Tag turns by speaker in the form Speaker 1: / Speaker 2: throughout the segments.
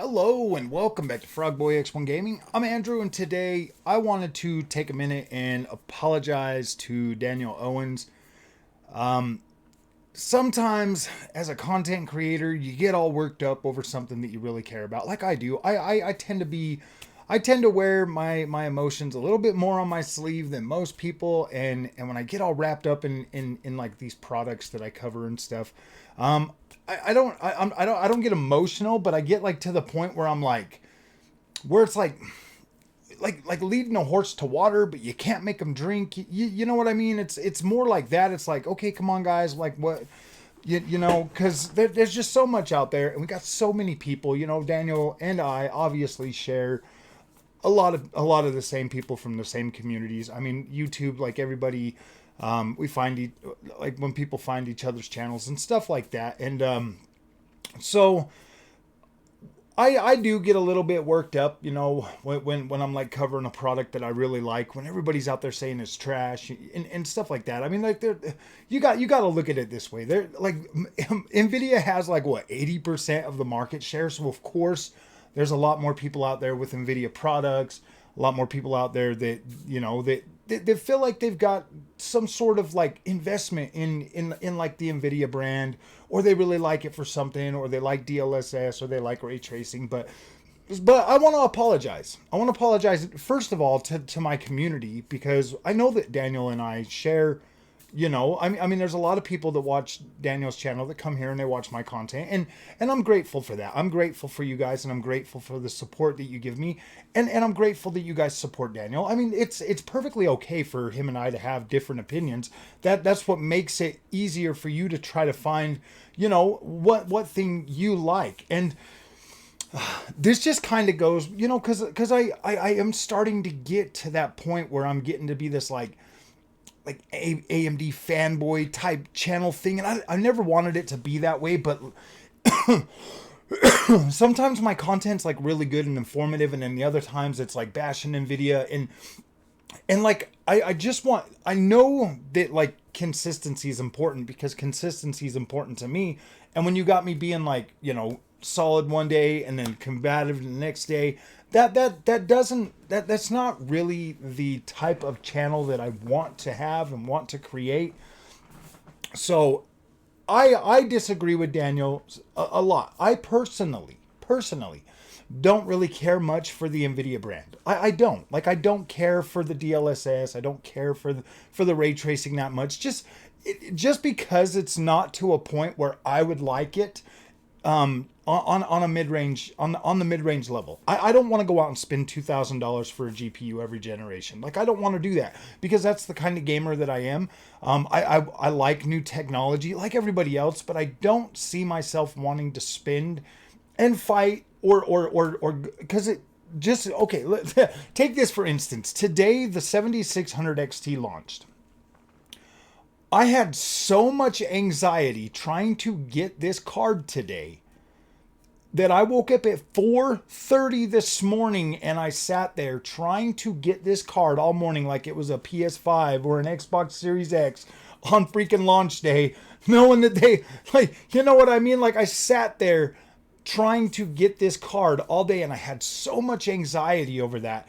Speaker 1: Hello and welcome back to Frogboy X1 Gaming. I'm Andrew, and today I wanted to take a minute and apologize to Daniel Owens. Sometimes as a content creator, you get all worked up over something that you really care about, like I do. I tend to wear my emotions a little bit more on my sleeve than most people, and when I get all wrapped up in like these products that I cover and stuff, um, I don't get emotional, but I get like to the point where I'm like, where it's like leading a horse to water, but you can't make them drink. You know what I mean? It's more like that. It's like, okay, come on, guys, like what. You know, because there's just so much out there, and we got so many people. You know, Daniel and I obviously share a lot of the same people from the same communities. I mean, YouTube, like everybody, we find like when people find each other's channels and stuff like that, and so I do get a little bit worked up, you know, when I'm like covering a product that I really like, when everybody's out there saying it's trash and stuff like that. I mean, like you got to look at it this way. They're like Nvidia has like what 80% of the market share, so of course there's a lot more people out there with Nvidia products, a lot more people out there that you know that feel like they've got some sort of like investment in like the Nvidia brand, or they really like it for something, or they like DLSS, or they like ray tracing. But I want to apologize. I want to apologize first of all to my community, because I know that Daniel and I share. You know, I mean, there's a lot of people that watch Daniel's channel that come here and they watch my content, and I'm grateful for that. I'm grateful for you guys, and I'm grateful for the support that you give me, and I'm grateful that you guys support Daniel. I mean, it's perfectly okay for him and I to have different opinions. That's what makes it easier for you to try to find, you know, what thing you like. And this just kind of goes, you know, because I am starting to get to that point where I'm getting to be this like AMD fanboy type channel thing, and I never wanted it to be that way, but sometimes my content's like really good and informative, and then the other times it's like bashing Nvidia, and like I just want, I know that like consistency is important, because consistency is important to me. And when you got me being like, you know, solid one day and then combative the next day, that's not really the type of channel that I want to have and want to create. So I disagree with Daniel a lot. I personally don't really care much for the Nvidia brand. I don't. Like, I don't care for the DLSS. I don't care for the ray tracing that much. Just because it's not to a point where I would like it, on a mid-range, on the mid-range level. I don't want to go out and spend $2,000 for a GPU every generation. Like, I don't want to do that, because that's the kind of gamer that I am. I like new technology like everybody else, but I don't see myself wanting to spend and fight or because it just, okay, take this for instance. Today the 7600 XT launched. I had so much anxiety trying to get this card today that I woke up at 4:30 this morning, and I sat there trying to get this card all morning like it was a PS5 or an Xbox Series X on freaking launch day, knowing that they, like, you know what I mean? Like, I sat there trying to get this card all day, and I had so much anxiety over that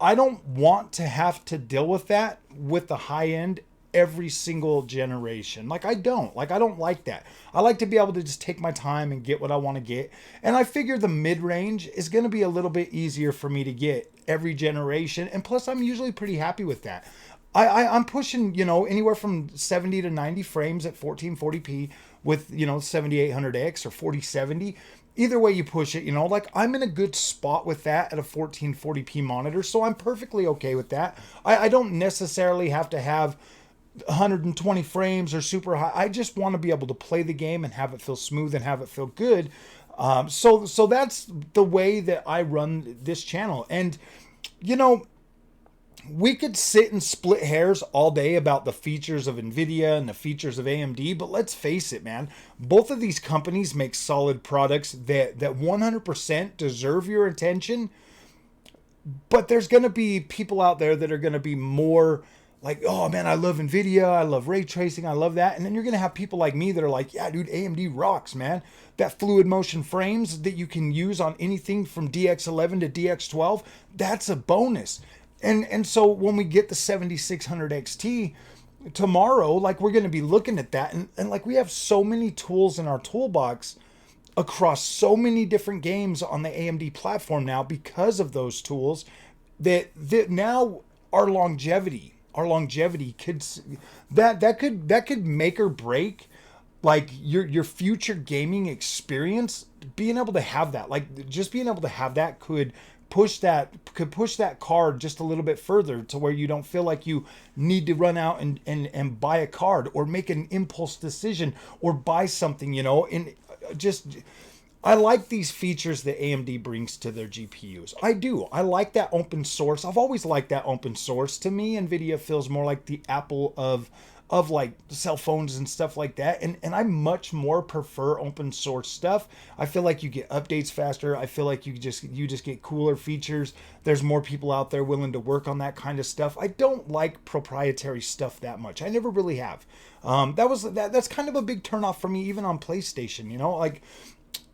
Speaker 1: I don't want to have to deal with that with the high end every single generation. Like, I don't like that. I like to be able to just take my time and get what I want to get. And I figure the mid-range is going to be a little bit easier for me to get every generation. And plus, I'm usually pretty happy with that. I'm pushing, you know, anywhere from 70 to 90 frames at 1440p with, you know, 7800X or 4070. Either way you push it, you know, like, I'm in a good spot with that at a 1440p monitor. So I'm perfectly okay with that. I don't necessarily have to have 120 frames or super high. I just want to be able to play the game and have it feel smooth and have it feel good. So that's the way that I run this channel. And, you know, we could sit and split hairs all day about the features of Nvidia and the features of AMD, but let's face it, man. Both of these companies make solid products that 100% deserve your attention. But there's going to be people out there that are going to be more like, oh man, I love Nvidia, I love ray tracing, I love that. And then you're gonna have people like me that are like, yeah, dude, AMD rocks, man. That fluid motion frames that you can use on anything from DX11 to DX12, that's a bonus. And so when we get the 7600 XT tomorrow, like we're gonna be looking at that, and like we have so many tools in our toolbox across so many different games on the AMD platform now because of those tools that now our longevity could that could make or break like your future gaming experience. Being able to have that, like just being able to have that could push that card just a little bit further to where you don't feel like you need to run out and buy a card or make an impulse decision or buy something, and just I like these features that AMD brings to their GPUs. I do. I like that open source. I've always liked that open source. To me, Nvidia feels more like the Apple of like cell phones and stuff like that. And I much more prefer open source stuff. I feel like you get updates faster. I feel like you just get cooler features. There's more people out there willing to work on that kind of stuff. I don't like proprietary stuff that much. I never really have. That's kind of a big turnoff for me, even on PlayStation. Like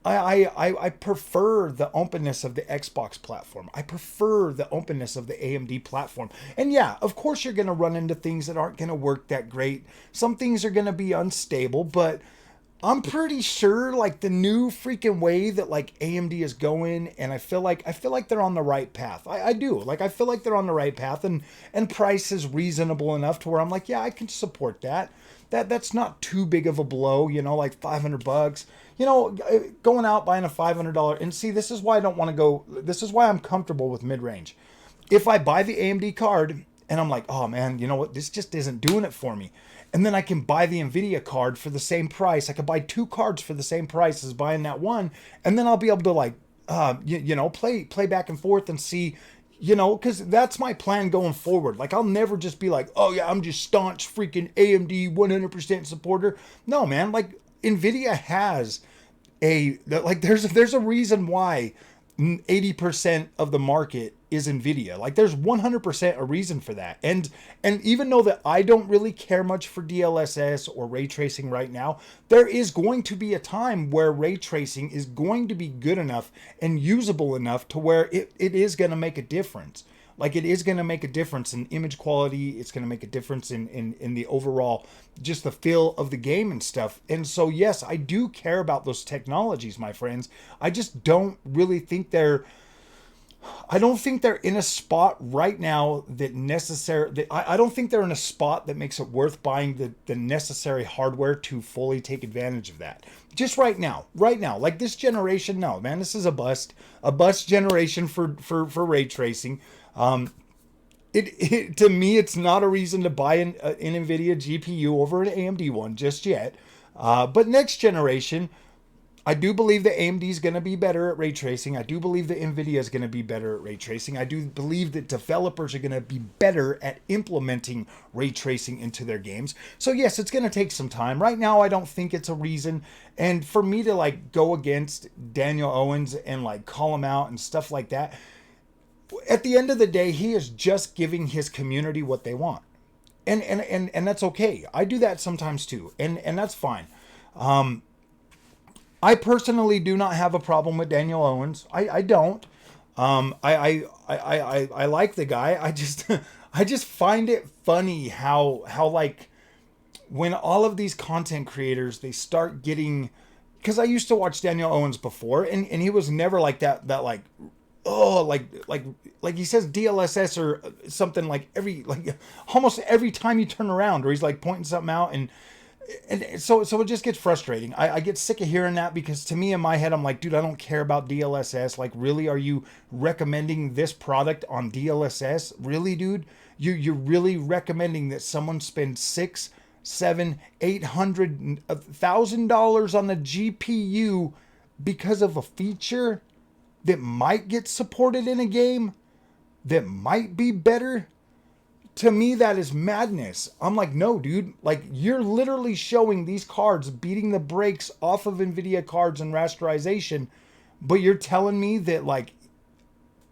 Speaker 1: I prefer the openness of the Xbox platform. I prefer the openness of the AMD platform. And yeah, of course you're going to run into things that aren't going to work that great. Some things are going to be unstable, but I'm pretty sure like the new freaking way that like AMD is going, and I feel like they're on the right path. I do. Like I feel like they're on the right path, and price is reasonable enough to where I'm like, yeah, I can support that. That's not too big of a blow, like $500. Going out buying a $500, and see, this is why I don't want to go. This is why I'm comfortable with mid-range. If I buy the AMD card and I'm like, oh man, you know what, this just isn't doing it for me, and then I can buy the Nvidia card for the same price. I could buy two cards for the same price as buying that one, and then I'll be able to like, play back and forth and see. Because that's my plan going forward. Like, I'll never just be like, oh yeah, I'm just staunch freaking AMD 100% supporter. No, man. Like, Nvidia has there's a reason why 80% of the market is Nvidia. Like there's 100% a reason for that. And even though that I don't really care much for DLSS or ray tracing right now, there is going to be a time where ray tracing is going to be good enough and usable enough to where it is going to make a difference. Like it is going to make a difference in image quality. It's going to make a difference in the overall, just the feel of the game and stuff. And so, yes, I do care about those technologies, my friends. I just don't really think I don't think they're in a spot right now I don't think they're in a spot that makes it worth buying the necessary hardware to fully take advantage of that. Just right now, like this generation, no, man, this is a bust generation for ray tracing. To me, it's not a reason to buy an Nvidia GPU over an AMD one just yet. But next generation, I do believe that AMD is going to be better at ray tracing. I do believe that Nvidia is going to be better at ray tracing. I do believe that developers are going to be better at implementing ray tracing into their games. So yes, it's going to take some time. Right now, I don't think it's a reason. And for me to like go against Daniel Owens and like call him out and stuff like that, at the end of the day, he is just giving his community what they want. And that's okay. I do that sometimes too. And that's fine. I personally do not have a problem with Daniel Owens. I don't. I like the guy. I just find it funny how like when all of these content creators, they start getting, because I used to watch Daniel Owens before, and he was never like that like, oh, like he says DLSS or something like almost every time you turn around, or he's like pointing something out, and so it just gets frustrating. I get sick of hearing that, because to me in my head, I'm like, dude, I don't care about DLSS. Like, really, are you recommending this product on DLSS? Really, dude? You're really recommending that someone spend $600, $700, $800, $1,000 on the GPU because of a feature that might get supported in a game that might be better? To me, that is madness. I'm like, no, dude. Like, you're literally showing these cards beating the brakes off of Nvidia cards and rasterization, but you're telling me that, like,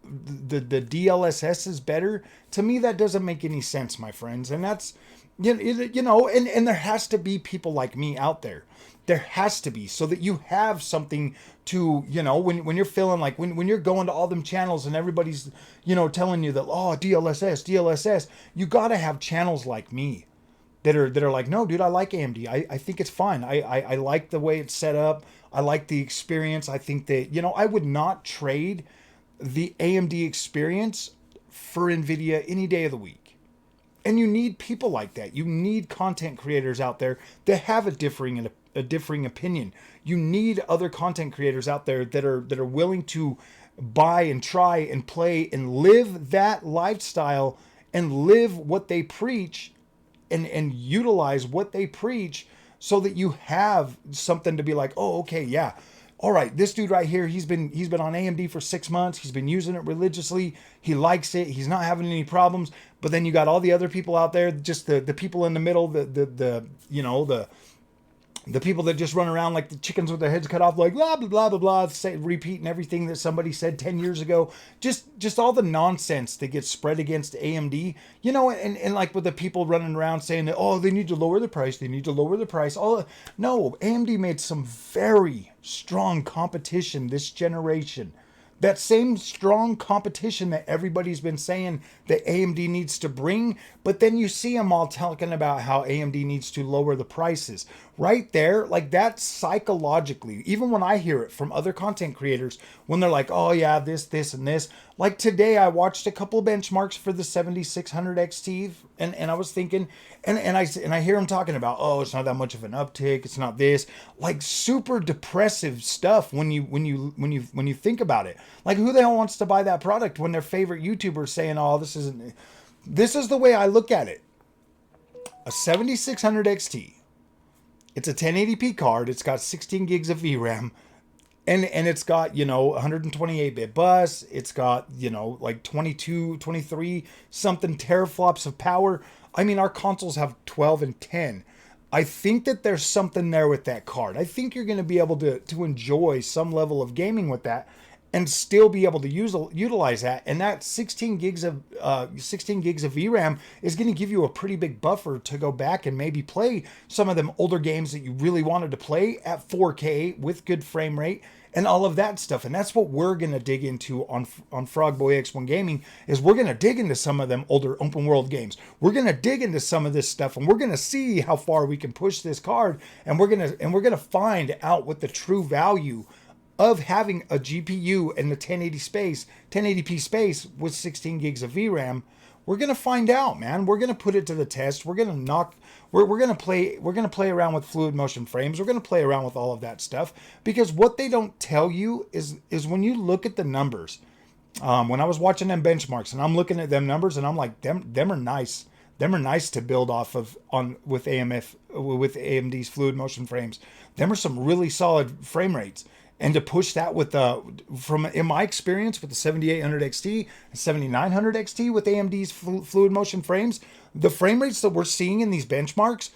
Speaker 1: the DLSS is better. To me, that doesn't make any sense, my friends. And that's, and there has to be people like me out there. There has to be, so that you have something to, when you're feeling like, when you're going to all them channels and everybody's, telling you that, oh, DLSS, you got to have channels like me that are like, no, dude, I like AMD. I think it's fine. I like the way it's set up. I like the experience. I think that, I would not trade the AMD experience for Nvidia any day of the week. And you need people like that. You need content creators out there that have a differing opinion. You need other content creators out there that are willing to buy and try and play and live that lifestyle and live what they preach and utilize what they preach, so that you have something to be like, oh, okay, yeah. All right, this dude right here, he's been on AMD for 6 months. He's been using it religiously. He likes it. He's not having any problems. But then you got all the other people out there, just the people in the middle, the people that just run around like the chickens with their heads cut off, like blah blah blah blah blah, repeating everything that somebody said 10 years ago. Just all the nonsense that gets spread against AMD, and like with the people running around saying that, oh, they need to lower the price. They need to lower the price. Oh no, AMD made some very strong competition this generation. That same strong competition that everybody's been saying that AMD needs to bring, but then you see them all talking about how AMD needs to lower the prices. Right there, like that psychologically, even when I hear it from other content creators, when they're like, oh yeah, this, and this. Like today, I watched a couple of benchmarks for the 7600 XT, and I was thinking, and I hear them talking about, oh, it's not that much of an uptick, it's not this, like super depressive stuff when you think about it. Like, who the hell wants to buy that product when their favorite YouTuber's saying, oh, this isn't. This is the way I look at it. A 7600 XT. It's a 1080p card. It's got 16 gigs of VRAM. And it's got, 128-bit bus. It's got, like 22, 23 something teraflops of power. I mean, our consoles have 12 and 10. I think that there's something there with that card. I think you're going to be able to enjoy some level of gaming with that and still be able to utilize that. And that 16 gigs of VRAM is going to give you a pretty big buffer to go back and maybe play some of them older games that you really wanted to play at 4K with good frame rate and all of that stuff. And that's what we're going to dig into on Frogboy X1 Gaming, is we're going to dig into some of them older open world games. We're going to dig into some of this stuff, and we're going to see how far we can push this card, and we're going to find out what the true value of having a GPU in the 1080p space with 16 gigs of VRAM. We're going to find out, man. We're going to put it to the test. We're going to play around with fluid motion frames. We're going to play around with all of that stuff, because what they don't tell you is when you look at the numbers. When I was watching them benchmarks and I'm looking at them numbers and I'm like, them are nice. Them are nice to build off of with AMD's fluid motion frames. Them are some really solid frame rates. And to push that in my experience with the 7800 XT and 7900 XT with AMD's fluid motion frames, the frame rates that we're seeing in these benchmarks,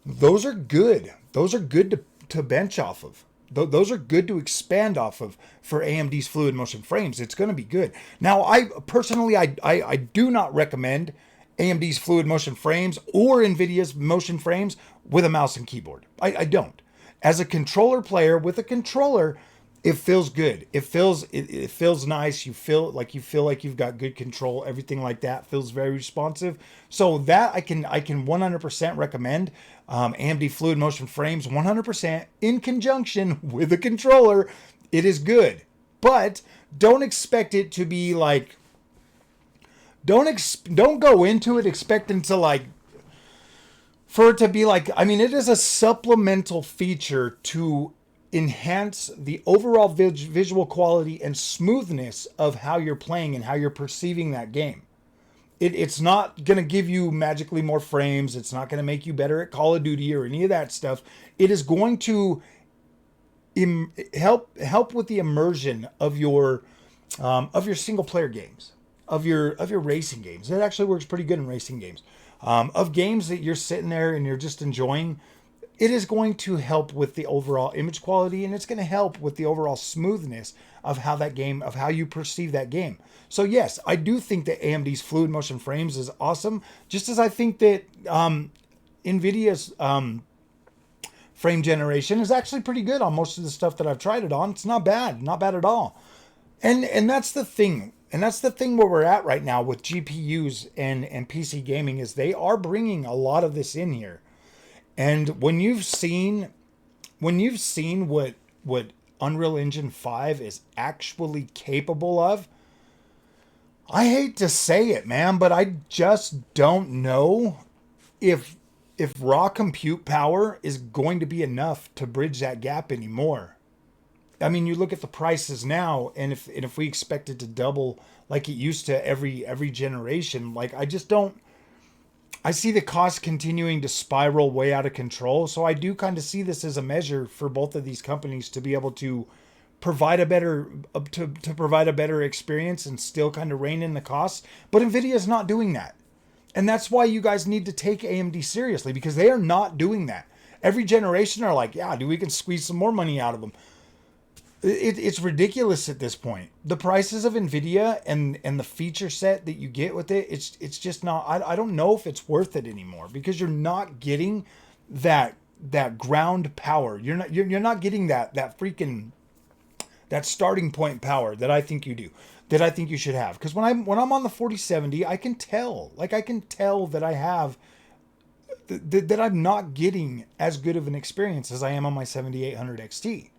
Speaker 1: those are good. Those are good to bench off of. Those are good to expand off of for AMD's fluid motion frames. It's going to be good. Now, I personally do not recommend AMD's fluid motion frames or Nvidia's motion frames with a mouse and keyboard. I don't. As a controller player with a controller, it feels good. It feels nice. You feel like you've got good control. Everything like that feels very responsive. So that I can 100% recommend AMD fluid motion frames 100% in conjunction with a controller. It is good, but don't expect it to be like. Don't go into it expecting to like. For it to be like, I mean, it is a supplemental feature to enhance the overall visual quality and smoothness of how you're playing and how you're perceiving that game. It's not going to give you magically more frames. It's not going to make you better at Call of Duty or any of that stuff. It is going to help with the immersion of your single player games, of your racing games. It actually works pretty good in racing games. Of games that you're sitting there and you're just enjoying. it is going to help with the overall image quality, and it's going to help with the overall smoothness of how that game, of how you perceive that game. So yes, I do think that AMD's fluid motion frames is awesome, just as I think that Nvidia's frame generation is actually pretty good on most of the stuff that I've tried it on. It's not bad, not bad at all. And that's the thing. And that's the thing where we're at right now with GPUs and PC gaming, is they are bringing a lot of this in here. And when you've seen what Unreal Engine 5 is actually capable of, I hate to say it, man, but I just don't know if raw compute power is going to be enough to bridge that gap anymore. I mean, you look at the prices now, and if we expect it to double like it used to every generation, like I just don't. I see the cost continuing to spiral way out of control. So I do kind of see this as a measure for both of these companies to be able to provide a better to provide a better experience and still kind of rein in the costs. But Nvidia is not doing that. And that's why you guys need to take AMD seriously, because they are not doing that. Every generation are like, yeah, dude, we can squeeze some more money out of them. It's ridiculous at this point. The prices of Nvidia and the feature set that you get with it, it's just not. I don't know if it's worth it anymore, because you're not getting that ground power. You're not getting that freaking that starting point power that I think you do, that I think you should have. Because when I'm on the 4070, I can tell that I have that I'm not getting as good of an experience as I am on my 7800 XT.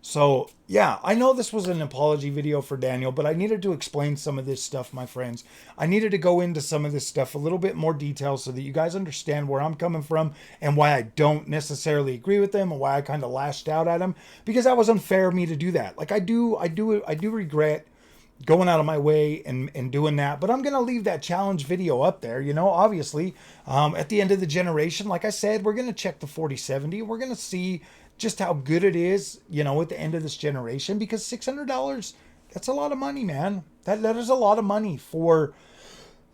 Speaker 1: So, yeah, I know this was an apology video for Daniel, but I needed to explain some of this stuff, my friends. I needed to go into some of this stuff a little bit more detail so that you guys understand where I'm coming from and why I don't necessarily agree with them, and why I kind of lashed out at him, because that was unfair of me to do that. Like I do regret going out of my way and doing that, but I'm going to leave that challenge video up there. You know, obviously, at the end of the generation, like I said, we're going to check the 4070. We're going to see just how good it is, you know, at the end of this generation, because $600, that's a lot of money, man. That is a lot of money for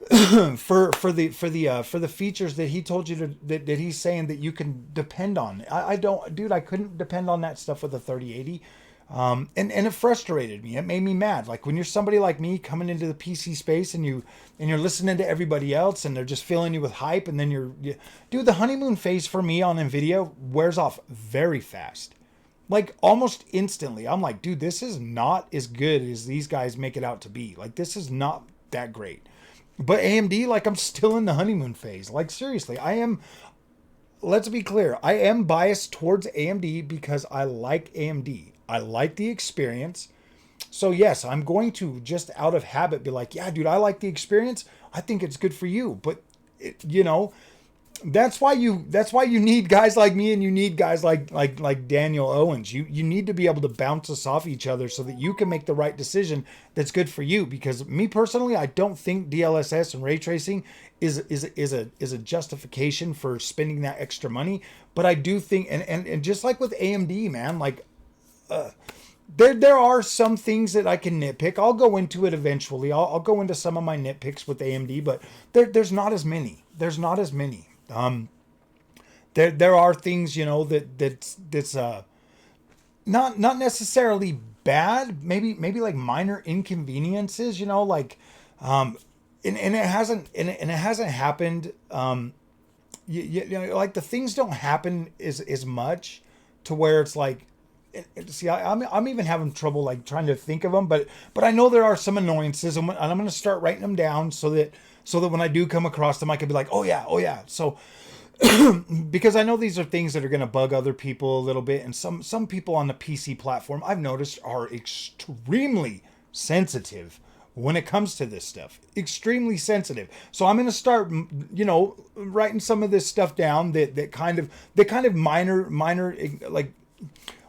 Speaker 1: for the features that he told you to, that he's saying that you can depend on. I don't, dude, I couldn't depend on that stuff with a 3080. And it frustrated me. It made me mad. Like when you're somebody like me coming into the PC space and you're listening to everybody else and they're just filling you with hype, and then dude, the honeymoon phase for me on Nvidia wears off very fast. Like almost instantly. I'm like, dude, this is not as good as these guys make it out to be. Like this is not that great. But AMD, like I'm still in the honeymoon phase. Like seriously, let's be clear. I am biased towards AMD because I like AMD. I like the experience. So yes, I'm going to just out of habit be like, yeah, dude, I like the experience. I think it's good for you. But you know, that's why you need guys like me, and you need guys like Daniel Owens. You need to be able to bounce us off each other so that you can make the right decision that's good for you. Because me personally, I don't think DLSS and ray tracing is a justification for spending that extra money. But I do think, and just like with AMD, man, like there are some things that I can nitpick. I'll go into it eventually. I'll go into some of my nitpicks with AMD, but there's not as many. There's not as many. There are things, you know, that's not necessarily bad. Maybe like minor inconveniences, you know, like and it hasn't happened. You know, like the things don't happen as much to where it's like. See, I'm even having trouble like trying to think of them, but I know there are some annoyances, and I'm going to start writing them down so that when I do come across them, I can be like, oh yeah. So because I know these are things that are going to bug other people a little bit, and some people on the PC platform I've noticed are extremely sensitive when it comes to this stuff. Extremely sensitive. So I'm going to start, you know, writing some of this stuff down that kind of minor like.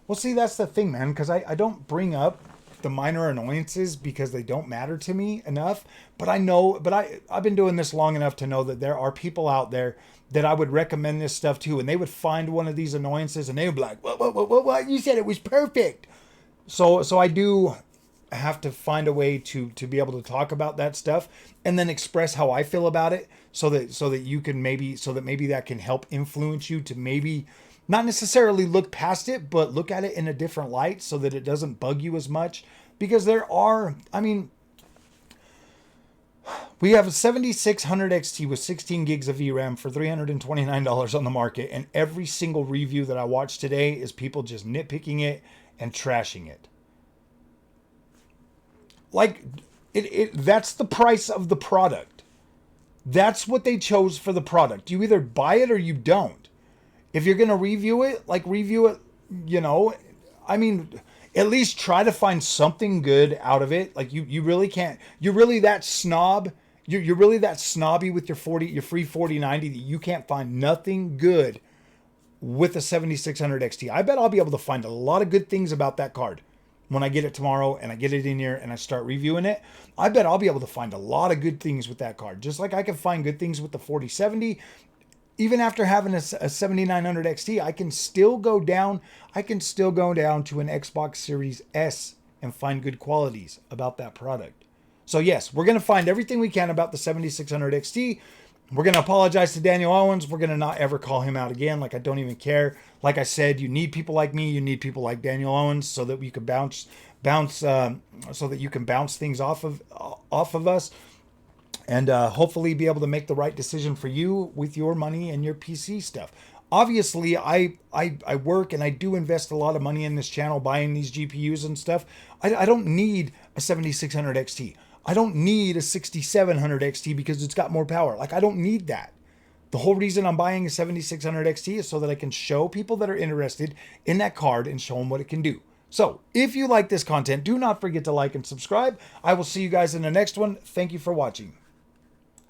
Speaker 1: Well, see, that's the thing, man, because I don't bring up the minor annoyances because they don't matter to me enough. But I've been doing this long enough to know that there are people out there that I would recommend this stuff to, and they would find one of these annoyances and they would be like, what? You said it was perfect. So I do have to find a way to be able to talk about that stuff and then express how I feel about it so that maybe that can help influence you to maybe not necessarily look past it, but look at it in a different light so that it doesn't bug you as much. Because there are, I mean, we have a 7600 XT with 16 gigs of VRAM for $329 on the market, and every single review that I watched today is people just nitpicking it and trashing it. Like, that's the price of the product. That's what they chose for the product. You either buy it or you don't. If you're going to review it, like review it, you know, I mean, at least try to find something good out of it. Like you really can't, you're really that snob. You're really that snobby with your free 4090 that you can't find nothing good with a 7600 XT. I bet I'll be able to find a lot of good things about that card when I get it tomorrow and I get it in here and I start reviewing it. I bet I'll be able to find a lot of good things with that card. Just like I can find good things with the 4070. Even after having a 7900 XT, I can still go down to an Xbox Series S and find good qualities about that product. So yes, we're going to find everything we can about the 7600 XT. We're going to apologize to Daniel Owens. We're going to not ever call him out again. Like, I don't even care. Like I said, you need people like me. You need people like Daniel Owens so that we can bounce things off of us. And hopefully be able to make the right decision for you with your money and your PC stuff. Obviously, I work and I do invest a lot of money in this channel buying these GPUs and stuff. I don't need a 7600 XT. I don't need a 6700 XT because it's got more power. Like, I don't need that. The whole reason I'm buying a 7600 XT is so that I can show people that are interested in that card and show them what it can do. So if you like this content, do not forget to like and subscribe. I will see you guys in the next one. Thank you for watching.